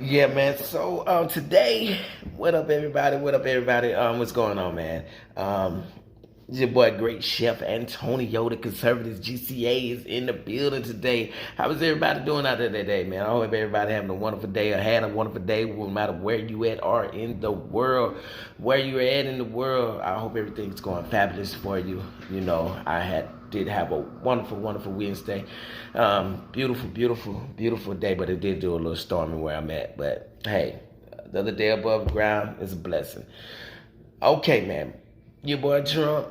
Yeah, man. So today, what up, everybody? What up, everybody? What's going on, man? It's your boy, great chef Antonio, the conservative GCA, is in the building today. How is everybody doing out there today, man? I hope everybody having a wonderful day or had a wonderful day, no matter where you at or in the world. Where you at in the world, I hope everything's going fabulous for you. You know, did have a wonderful, wonderful Wednesday. Beautiful day, but it did do a little stormy where I'm at. But hey, the other day above ground is a blessing. Okay, man. Your boy Trump,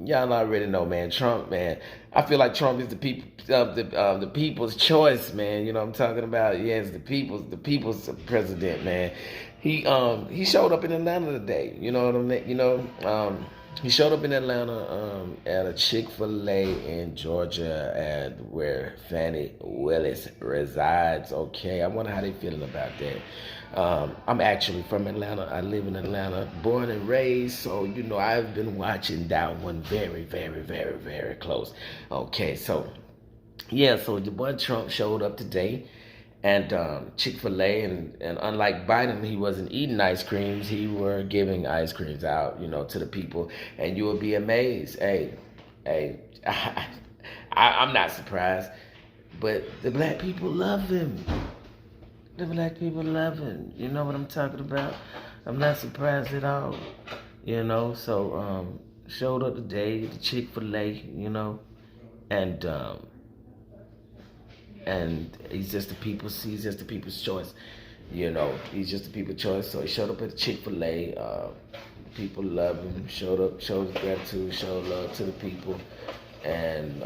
y'all already know, man. Trump, man. I feel like Trump is the people, the people's choice, man. You know what I'm talking about? Yes, the people's president, man. He showed up in Atlanta today. You know what I mean? He showed up in Atlanta at a Chick-fil-A in Georgia, and where Fannie Willis resides. Okay, I wonder how they feeling about that. I'm actually from Atlanta. I live in Atlanta, born and raised. So I've been watching that one very close. Okay, so yeah, so the boy Trump showed up today. And Chick-fil-A, and unlike Biden, he wasn't eating ice creams. He were giving ice creams out, to the people. And you will be amazed. Hey, I'm not surprised. But the black people love him. The black people love him. You know what I'm talking about? I'm not surprised at all. So showed up today at Chick-fil-A, and he's just the people's choice. He's just the people's choice. So he showed up at Chick-fil-A. People love him. Showed gratitude, showed love to the people, and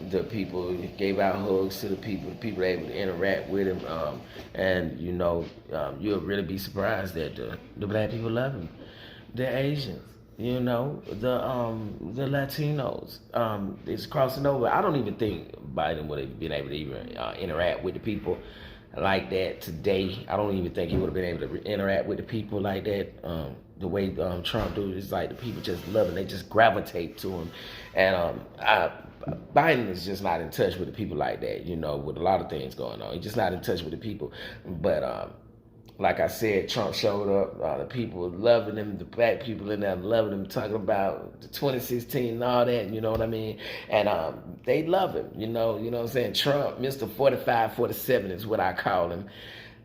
the people gave out hugs to the people. The people were able to interact with him, and you'll really be surprised that the black people love him. The Asians. The Latinos, is crossing over. I don't even think Biden would have been able to even interact with the people like that today. I don't even think he would have been able to interact with the people like that. The way Trump do is like the people just love him. They just gravitate to him. And Biden is just not in touch with the people like that, with a lot of things going on. He's just not in touch with the people. But like I said, Trump showed up. The people loving him. The black people in there loving him, talking about the 2016 and all that. You know what I mean? And they love him. You know what I'm saying? Trump, Mr. 45, 47 is what I call him.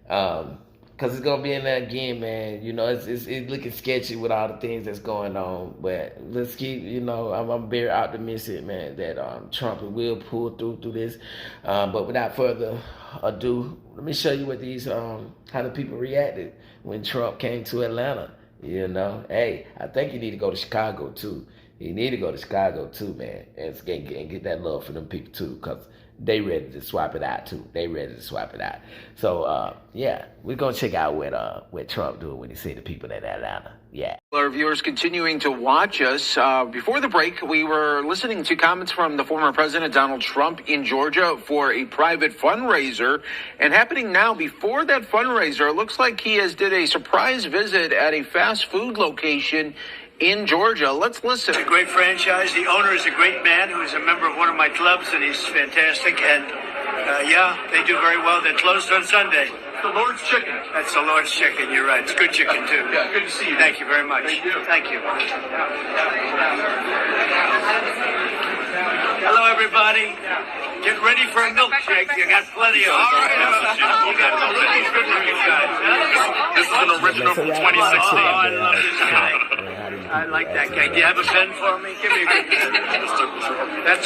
Because it's gonna be in there again, man. It's looking sketchy with all the things that's going on. But let's keep, I'm very optimistic, man, that Trump will pull through this. But without further ado, let me show you what how the people reacted when Trump came to Atlanta. Hey, I think you need to go to Chicago too. You need to go to Chicago too, man, and get that love from them people too, because they ready to swap it out too. They ready to swap it out. So yeah, we're gonna check out what Trump doing when he see the people in Atlanta. Yeah. Our viewers continuing to watch us. Before the break, we were listening to comments from the former President Donald Trump in Georgia for a private fundraiser. And happening now, before that fundraiser, it looks like he did a surprise visit at a fast food location in Georgia. Let's listen. It's a great franchise. The owner is a great man who is a member of one of my clubs, and he's fantastic. And yeah, they do very well. They're closed on Sunday. The Lord's Chicken. That's the Lord's Chicken. You're right. It's good chicken too. Yeah, good to see you. Thank you very much. Thank you. Hello, everybody. Get ready for a milkshake. You got plenty of them. All right. You got some really good-looking guys. This is an original from 2016. Oh, I love this guy. I like that guy. Do you have a pen for me? Give me a good pen. That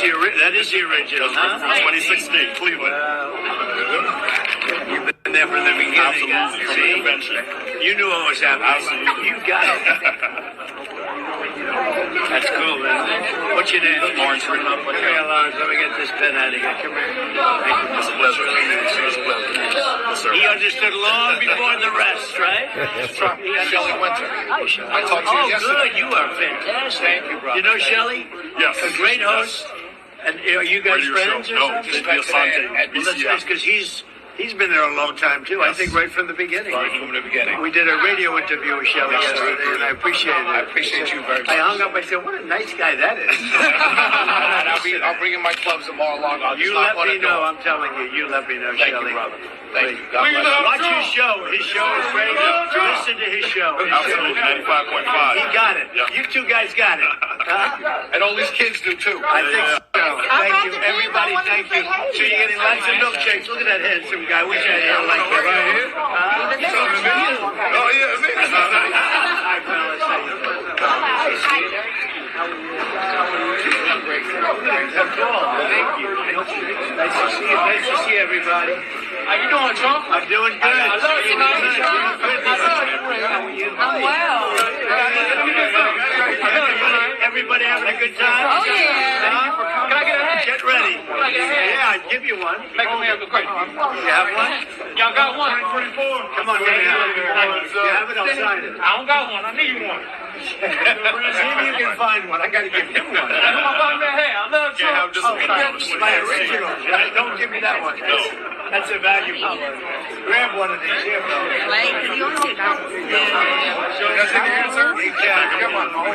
is the original, huh? From 2016, Cleveland. You've been there from the beginning. Absolutely. See? You knew what was happening. Absolutely. You got it. That's cool, isn't it? What's your name? Lawrence Rickman. Okay, Lawrence, let me get this pen out of here. Come here. It's a pleasure. It's a pleasure. Yes, sir. He understood long before the rest, right? Shelley Winter. Hi, Shelley. I talked to you yesterday. Good. You are fantastic. Thank you, brother. You know Shelley? Yes. A great host. And are you guys Where do you friends show? or No, something? just via Sunday at Well, that's BCF. nice because he's He's been there a long time, too. I think right from the beginning. Right from the beginning. We did a radio interview with Shelley yesterday, and I appreciated it. I appreciate you very much. I hung up. I said, what a nice guy that is. I'll bring in my clubs tomorrow along. I'll just You knock let on me the know. door. I'm telling you. You let me know, Thank Shelley. you, brother. Thank you. God bless you. Watch his show. His show is great. Listen to his show. Absolutely, 95.5. He got it. Yeah. You two guys got it. And all these kids do too. I think so. Thank about you. to do Everybody, that. I thank wanted you. to say hey. So you're getting lots of milkshakes. Look at that handsome guy. Wish I had hair like that. Right here? Oh, yeah, me. Hi, fellas. Thank you. Nice to see you. Nice to see everybody. How you doing, Trump? I'm doing good. I love you, man. How are you? I'm well. Everybody having a good time? Oh, yeah. Can I get a hat? Get ready. Can I get a hat? Yeah, I'd give you one. Make me have the great. You have one? Y'all got one? Come on, man. You have it? I'll sign it. I don't got one. I need one. See if you can find one. I got to give him one. I'm about that hat. I love Trump. Yeah, I'm just My original. Don't give me that one. That's a valuable one. Grab one of these here, bro. Like, you don't see that. Can I take a answer? You can. Come on. Oh,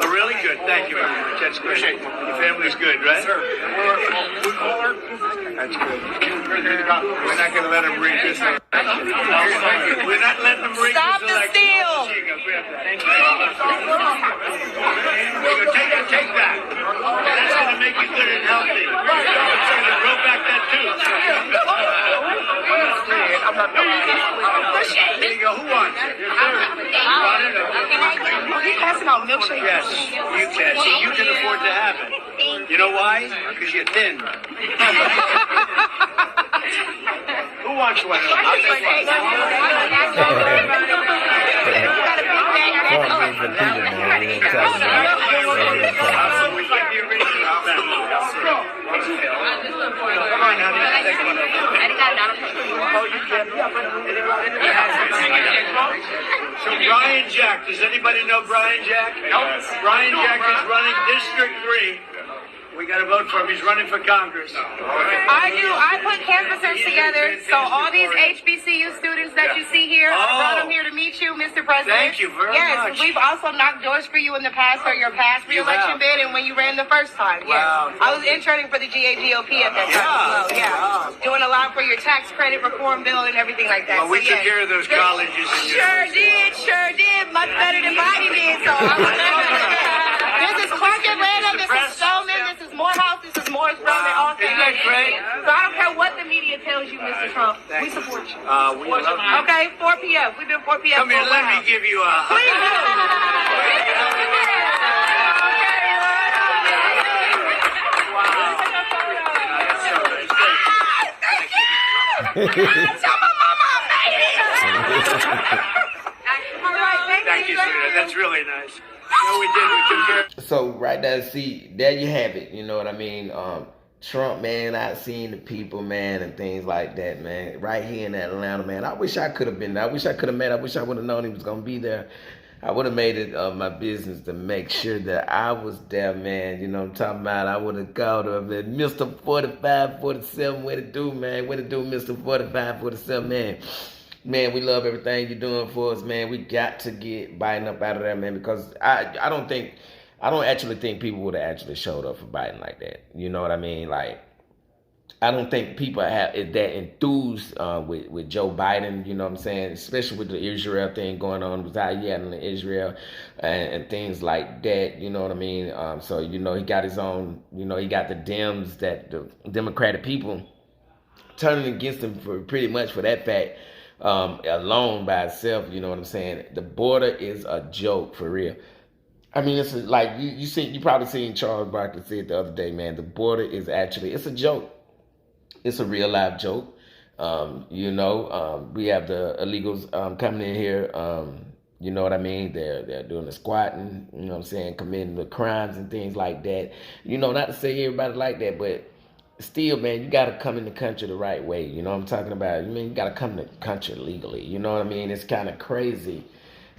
really good. Thank you very much. That's good. Your family's good, right? Sir. That's good. We're not going to let him read this. We're not letting him read this. Stop the steal. Thank you. Take that. That's going to make you good and healthy. It's going to grow back that tooth. There you go. Who wants it? You want it? He's passing out milkshakes. Yes, you can. See, you can afford to have it. You know why? Because you're thin. Who wants one? I'll take Come on, honey. Take one. Oh, you can. So Brian Jack, does anybody know Brian Jack? Nope. Brian Jack is running District 3. We got to vote for him. He's running for Congress. I do. I put canvassers together, so all these HBCU students that you see here, I brought them here to meet you, Mr. President. Thank you very much. Yes, we've also knocked doors for you in the past for your past re-election bid and when you ran the first time. Yes. Wow. I was interning for the GAGOP at that time as well. Yeah. Doing a lot for your tax credit reform bill and everything like that. Well, we so, took care of those colleges. And Sure did. Much better than Biden did. So I was This is Clark Atlanta. This is Stoneman. This is Morehouse. This is Morris Brown. They all came Isn't that great? So I don't care what the media tells you, Mr. Trump. We support you. We love you. Okay, 4 p.m. We've been 4 p.m. Come here, for a let me while. give you a hug. Please Thank you, sweetheart. That's really nice. No, we did. We took care of So right there, see, there you have it. You know what I mean? Trump, man, I've seen the people, man, and things like that, man. Right here in Atlanta, man. I wish I could have been there. I wish I could have met. I wish I would have known he was gonna be there. I would have made it my business to make sure that I was there, man. You know what I'm talking about? I would have called him, man. Mr. 4547, what it do, man? What it do, Mr. 4547, man? Man, we love everything you're doing for us, man. We got to get Biden up out of there, man, because I don't actually think people would have actually showed up for Biden like that. You know what I mean? Like, I don't think people have that enthused with Joe Biden, you know what I'm saying? Especially with the Israel thing going on, with how he had in Israel and things like that, you know what I mean? So, you know, he got his own, you know, he got the Dems, that the Democratic people turning against him for pretty much for that fact. Alone by itself, you know what I'm saying? The border is a joke, for real. I mean, it's like you probably seen Charles Barkley say it the other day, man. The border is actually, it's a joke. It's a real life joke. You know, we have the illegals coming in here. You know what I mean? They're doing the squatting. You know what I'm saying? Committing the crimes and things like that. You know, not to say everybody like that, but still, man, you got to come in the country the right way. You know what I'm talking about? I mean, you got to come in the country legally. You know what I mean? It's kind of crazy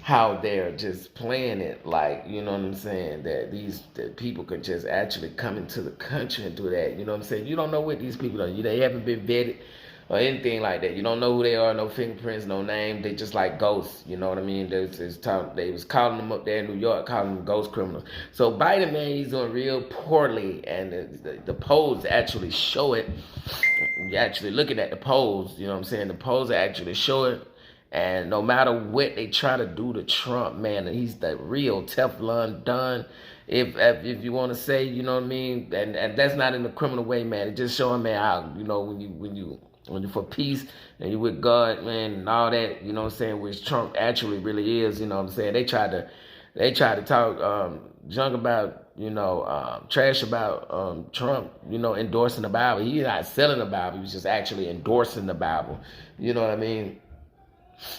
how they're just playing it like, you know what I'm saying, that people could just actually come into the country and do that. You know what I'm saying? You don't know what these people are. They haven't been vetted or anything like that. You don't know who they are, no fingerprints, no name. They just like ghosts. You know what I mean? They was calling them up there in New York, calling them ghost criminals. So Biden, man, he's doing real poorly, and the polls actually show it. You're actually looking at the polls. You know what I'm saying? The polls actually show it. And no matter what they try to do to Trump, man, he's the real Teflon done. If you want to say, you know what I mean, and that's not in a criminal way, man. It just showing, man, how, you know, when you're for peace and you with God, man, and all that, you know what I'm saying, which Trump actually really is, you know what I'm saying. They tried to talk junk about, you know, trash about Trump, you know, endorsing the Bible. He's not selling the Bible. He was just actually endorsing the Bible. You know what I mean?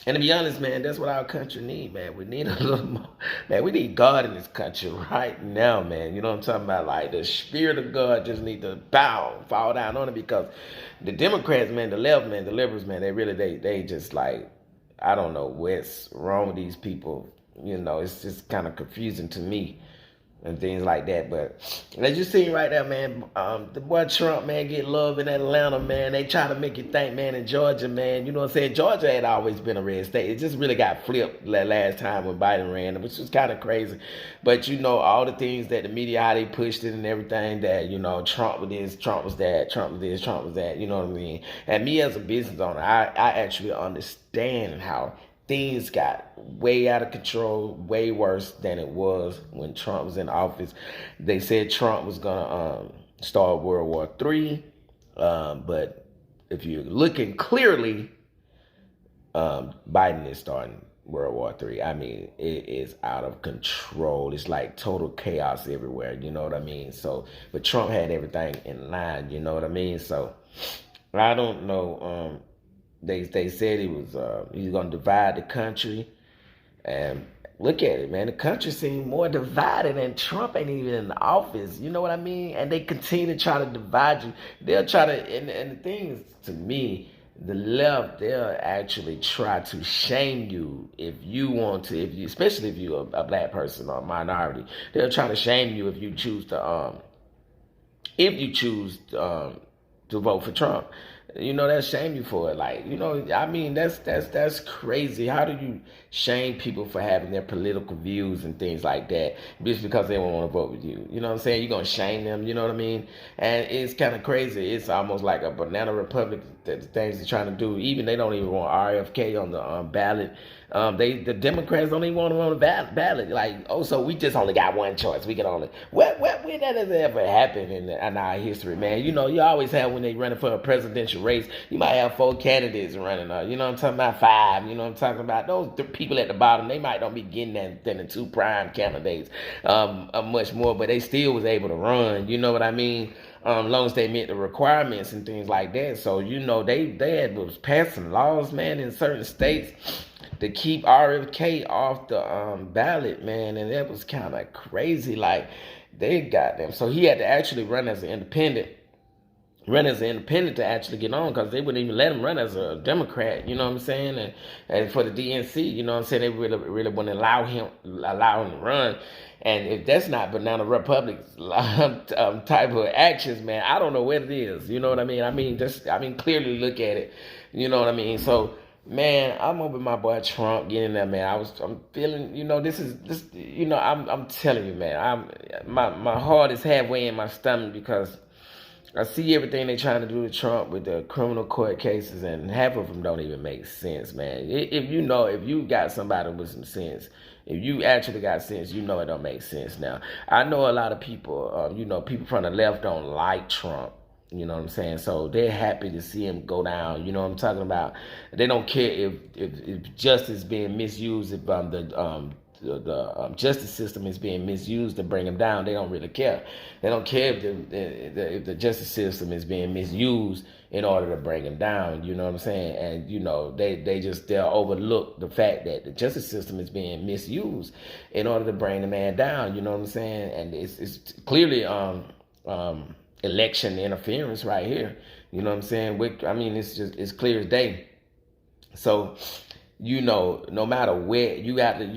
And to be honest, man, that's what our country need, man. We need a little more, man. We need God in this country right now, man. You know what I'm talking about? Like, the spirit of God just need to fall down on it, because the Democrats, man, the left, man, the liberals, man, they just like, I don't know what's wrong with these people. You know, it's just kind of confusing to me and things like that. But as you see right there, man, the boy Trump, man, get love in Atlanta, man. They try to make you think, man, in Georgia, man, you know what I'm saying, Georgia had always been a red state. It just really got flipped last time when Biden ran, which was kind of crazy. But, you know, all the things that the media, how they pushed it and everything, that, you know, Trump was this, Trump was that, Trump was this, Trump was that, you know what I mean? And me as a business owner, I actually understand how things got way out of control, way worse than it was when Trump was in office. They said Trump was gonna start World War III, but if you're looking clearly, Biden is starting World War III. I mean, it is out of control. It's like total chaos everywhere. You know what I mean? So, but Trump had everything in line. You know what I mean? So, I don't know. They said he's gonna divide the country, and look at it, man. The country seems more divided, and Trump ain't even in the office. You know what I mean? And they continue to try to divide you. They'll try to, and the thing is, to me, the left, they'll actually try to shame you if you want to, especially if you're a black person or a minority. They'll try to shame you if you choose to vote for Trump. You know, they'll shame you for it. Like, you know, I mean, that's crazy. How do you shame people for having their political views and things like that just because they don't want to vote with you? You know what I'm saying? You're going to shame them, you know what I mean? And it's kind of crazy. It's almost like a banana republic, the things they're trying to do. Even they don't even want RFK on the ballot. The Democrats don't even want him on the ballot. Like, oh, so we just only got one choice. We can only, when that has ever happened in our history, man? You know, you always have, when they running for a presidential race, you might have 4 candidates running. You know what I'm talking about? 5. You know what I'm talking about? Those people at the bottom, they might not be getting that than the 2 prime candidates, much more, but they still was able to run. You know what I mean? Long as they met the requirements and things like that. So, you know, they was passing laws, man, in certain states to keep RFK off the ballot, man, and that was kind of crazy. Like, they got them. So he had to actually run as an independent. To actually get on, because they wouldn't even let him run as a Democrat, you know what I'm saying? And for the DNC, you know what I'm saying, they really wouldn't allow him to run. And if that's not banana republic type of actions, man, I don't know what it is. You know what I mean? I mean, clearly look at it. You know what I mean? So, man, I'm over my boy Trump getting there, man. I'm feeling, you know, this, you know, I'm telling you, man, my heart is halfway in my stomach, because I see everything they trying to do to Trump with the criminal court cases, and half of them don't even make sense, man. If you got somebody with some sense, if you actually got sense, you know it don't make sense. Now, I know a lot of people, you know, people from the left don't like Trump. You know what I'm saying? So they're happy to see him go down. You know what I'm talking about? They don't care if justice being misused, if the justice system is being misused to bring them down. They don't really care. They don't care if the justice system is being misused in order to bring them down. You know what I'm saying? And, you know, they'll overlook the fact that the justice system is being misused in order to bring the man down. You know what I'm saying? And it's clearly election interference right here. You know what I'm saying? It's clear as day. So, you know, no matter where you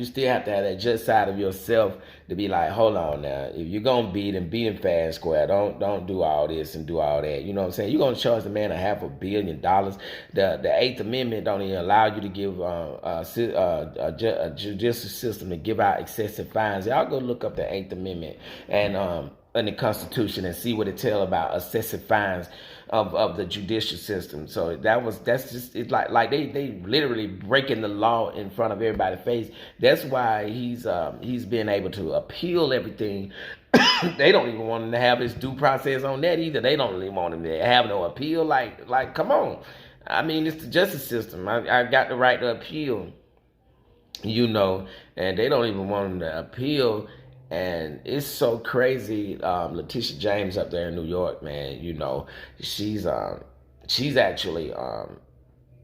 still have to have that just side of yourself to be like, hold on now, if you're gonna beat him fair and square. Don't do all this and do all that. You know what I'm saying? You're gonna charge the man $500 million. The Eighth Amendment don't even allow you to give a judicial system to give out excessive fines. Y'all go look up the Eighth Amendment and in the Constitution and see what it tell about excessive fines of the judicial system. So that's just it's like they literally breaking the law in front of everybody's face. That's why he's been able to appeal everything. They don't even want him to have his due process on that either. They don't really want him to have no appeal. Like come on. I mean, it's the justice system. I got the right to appeal, you know, and they don't even want him to appeal. And it's so crazy. Letitia James up there in New York, man, you know, she's actually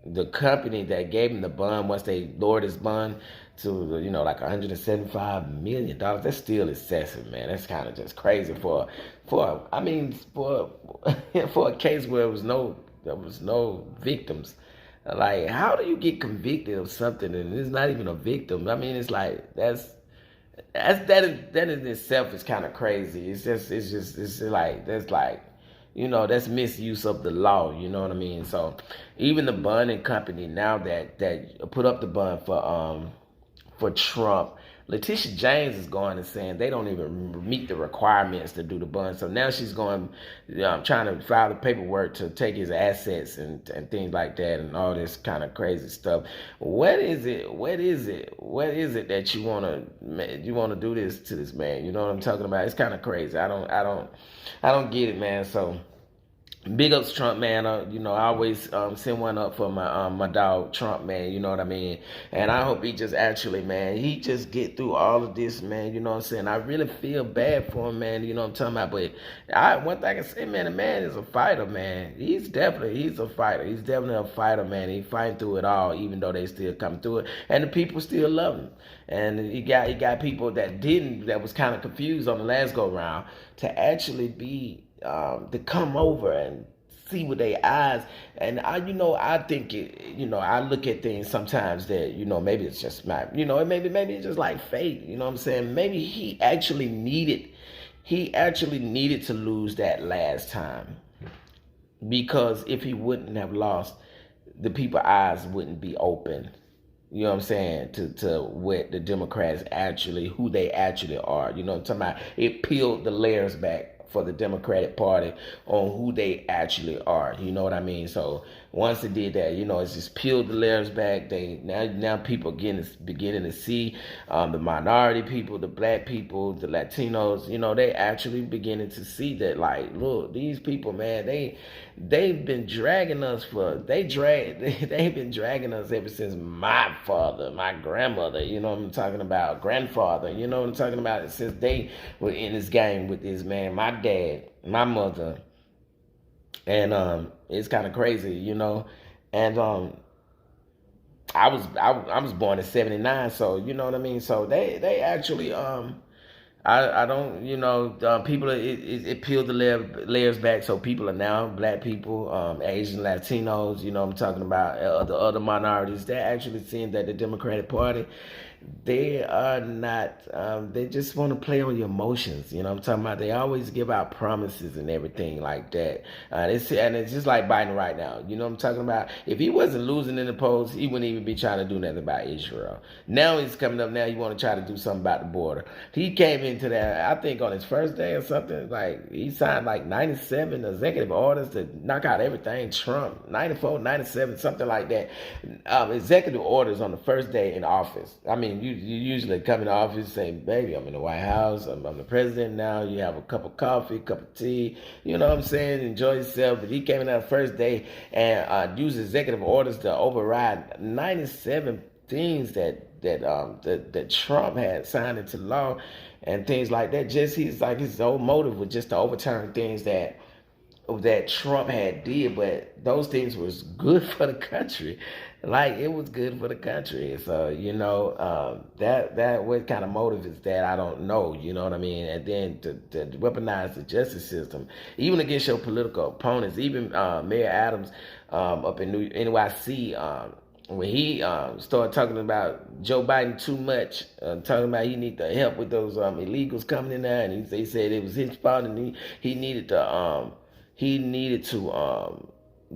the company that gave him the bond. Once they lowered his bond to, you know, like $175 million, that's still excessive, man. That's kind of just crazy for a case where there was no victims. Like, how do you get convicted of something and it's not even a victim? I mean, it's like that in itself is kind of crazy. It's like, you know, that's misuse of the law. You know what I mean? So even the bonding company now that put up the bond for Trump, Letitia James is going and saying they don't even meet the requirements to do the bond. So now she's going, trying to file the paperwork to take his assets and things like that and all this kind of crazy stuff. What is it that you want to do this to this man? You know what I'm talking about? It's kind of crazy. I don't get it, man. So big ups Trump, man. You know, I always send one up for my dog Trump, man. You know what I mean? And I hope he just actually, man, he just get through all of this, man. You know what I'm saying? I really feel bad for him, man. You know what I'm talking about? But one thing I can say, man, the man is a fighter, man. He's a fighter. He's definitely a fighter, man. He's fighting through it all, even though they still come through it. And the people still love him. And he got people that was kind of confused on the last go round to actually be to come over and see with their eyes. And I think I look at things sometimes that, you know, maybe it's just maybe it's just like fate. You know what I'm saying? Maybe he actually needed to lose that last time, because if he wouldn't have lost, the people's eyes wouldn't be open. You know what I'm saying? To what the Democrats who they actually are. You know what I'm talking about? It peeled the layers back for the Democratic Party on who they actually are. You know what I mean? So once it did that, you know, it's just peeled the layers back. Now people beginning to see the minority people, the black people, the Latinos. You know, they actually beginning to see that, like, look, these people, man, they've been dragging us they've been dragging us ever since my father, my grandmother, you know what I'm talking about, grandfather, you know what I'm talking about, since they were in this game with this, man, my dad, my mother. And it's kind of crazy, you know. And I was born in '79, so you know what I mean. So they actually I don't, you know, people, it peeled the layers back, so people are now, black people, Asian, Latinos, you know I'm talking about, the other minorities, they're actually seeing that the Democratic Party, they are not, they just want to play on your emotions, you know I'm talking about? They always give out promises and everything like that. And it's just like Biden right now, you know what I'm talking about? If he wasn't losing in the polls, he wouldn't even be trying to do nothing about Israel. Now he's coming up, now you want to try to do something about the border. He came into that, I think on his first day or something, like he signed like 97 executive orders to knock out everything Trump, 94, 97, something like that. Executive orders on the first day in office. I mean, you usually come in the office saying, baby, I'm in the White House, I'm the president now, you have a cup of coffee, cup of tea, you know what I'm saying, enjoy yourself. But he came in that first day and used executive orders to override 97 things that Trump had signed into law and things like that. Just his whole motive was just to overturn things that Trump had did, but those things was good for the country. Like, it was good for the country. So, you know, that what kind of motive is that? I don't know, you know what I mean? And then to weaponize the justice system, even against your political opponents, even Mayor Adams up in NYC, when he started talking about Joe Biden too much, talking about he need the help with those illegals coming in there, and he said it was his fault, and he needed to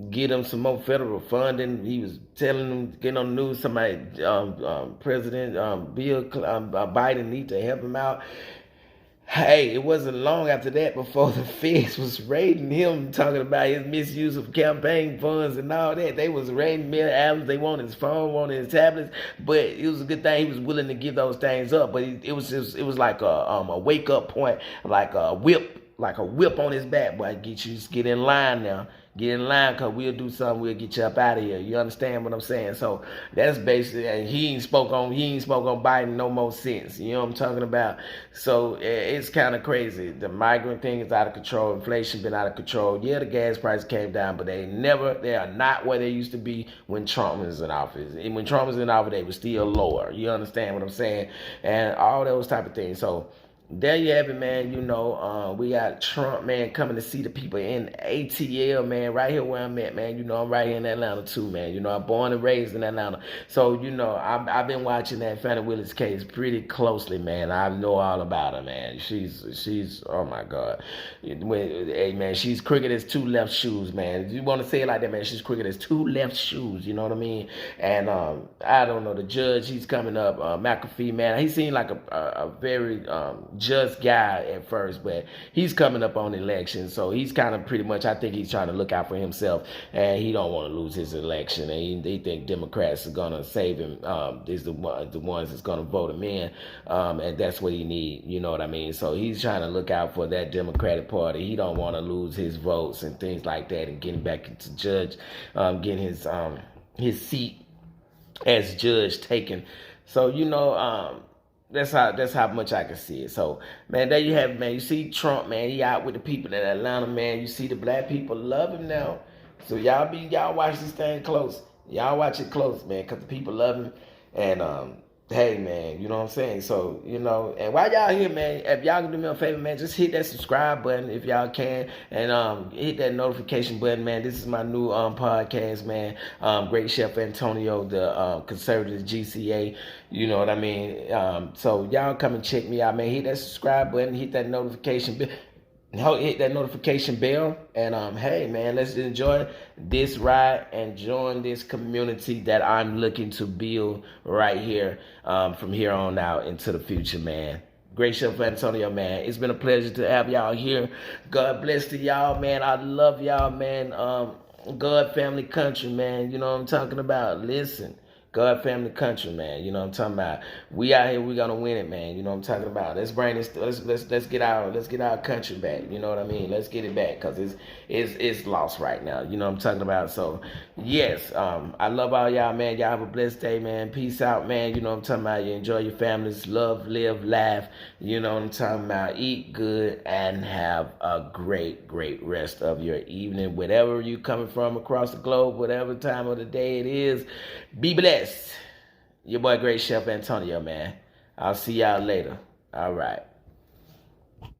get them some more federal funding. He was telling them, getting on the news, somebody, President Biden need to help him out. Hey, it wasn't long after that before the feds was raiding him, talking about his misuse of campaign funds and all that. They was raiding Mayor Adams. They wanted his phone, wanted his tablets, but it was a good thing he was willing to give those things up. But it was like a wake up point, like a whip on his back. Boy, get in line now. Get in line, cause we'll do something. We'll get you up out of here. You understand what I'm saying? So that's basically, and he ain't spoke on Biden no more since. You know what I'm talking about? So it's kind of crazy. The migrant thing is out of control. Inflation been out of control. Yeah, the gas price came down, but they are not where they used to be when Trump was in office. And when Trump was in office, they were still lower. You understand what I'm saying? And all those type of things. So there you have it, man. You know, we got Trump, man, coming to see the people in ATL, man, right here where I'm at, man. You know, I'm right here in Atlanta, too, man. You know, I'm born and raised in Atlanta. So, you know, I've been watching that Fannie Willis case pretty closely, man. I know all about her, man. She's oh, my God. Hey, man, she's crooked as two left shoes, man. You want to say it like that, man. She's crooked as two left shoes, you know what I mean? And I don't know, the judge, he's coming up, McAfee, man. He seemed like a very just guy at first, but he's coming up on elections, so he's kind of pretty much, I think he's trying to look out for himself, and he don't want to lose his election, and he think Democrats are gonna save him. Is the ones that's gonna vote him in, and that's what he need. You know what I mean? So he's trying to look out for that Democratic Party. He don't want to lose his votes and things like that, and getting back into judge, getting his seat as judge taken. So you know. That's how much I can see it. So, man, there you have it, man. You see Trump, man. He out with the people in Atlanta, man. You see the black people love him now. So y'all watch this thing close. Y'all watch it close, man, because the people love him. And hey, man, you know what I'm saying? So, you know, and while y'all here, man, if y'all can do me a favor, man, just hit that subscribe button if y'all can, and hit that notification button, man. This is my new podcast, man. Great Chef Antonio, the conservative GCA. You know what I mean? So y'all come and check me out, man. Hit that subscribe button, hit that notification bell. Hit that notification bell, and hey, man, let's enjoy this ride and join this community that I'm looking to build right here, from here on out into the future, man. Great Chef Antonio, man. It's been a pleasure to have y'all here. God bless to y'all, man. I love y'all, man. God, family, country, man. You know what I'm talking about? Listen. God, family, country, man. You know what I'm talking about? We out here, we gonna win it, man. You know what I'm talking about? Let's bring this. Let's get our country back. You know what I mean? Let's get it back, cause it's lost right now. You know what I'm talking about? So yes, I love all y'all, man. Y'all have a blessed day, man. Peace out, man. You know what I'm talking about? You enjoy your families, love, live, laugh. You know what I'm talking about? Eat good and have a great rest of your evening, wherever you coming from across the globe, whatever time of the day it is. Be blessed. Your boy, Great Chef Antonio, man. I'll see y'all later. All right.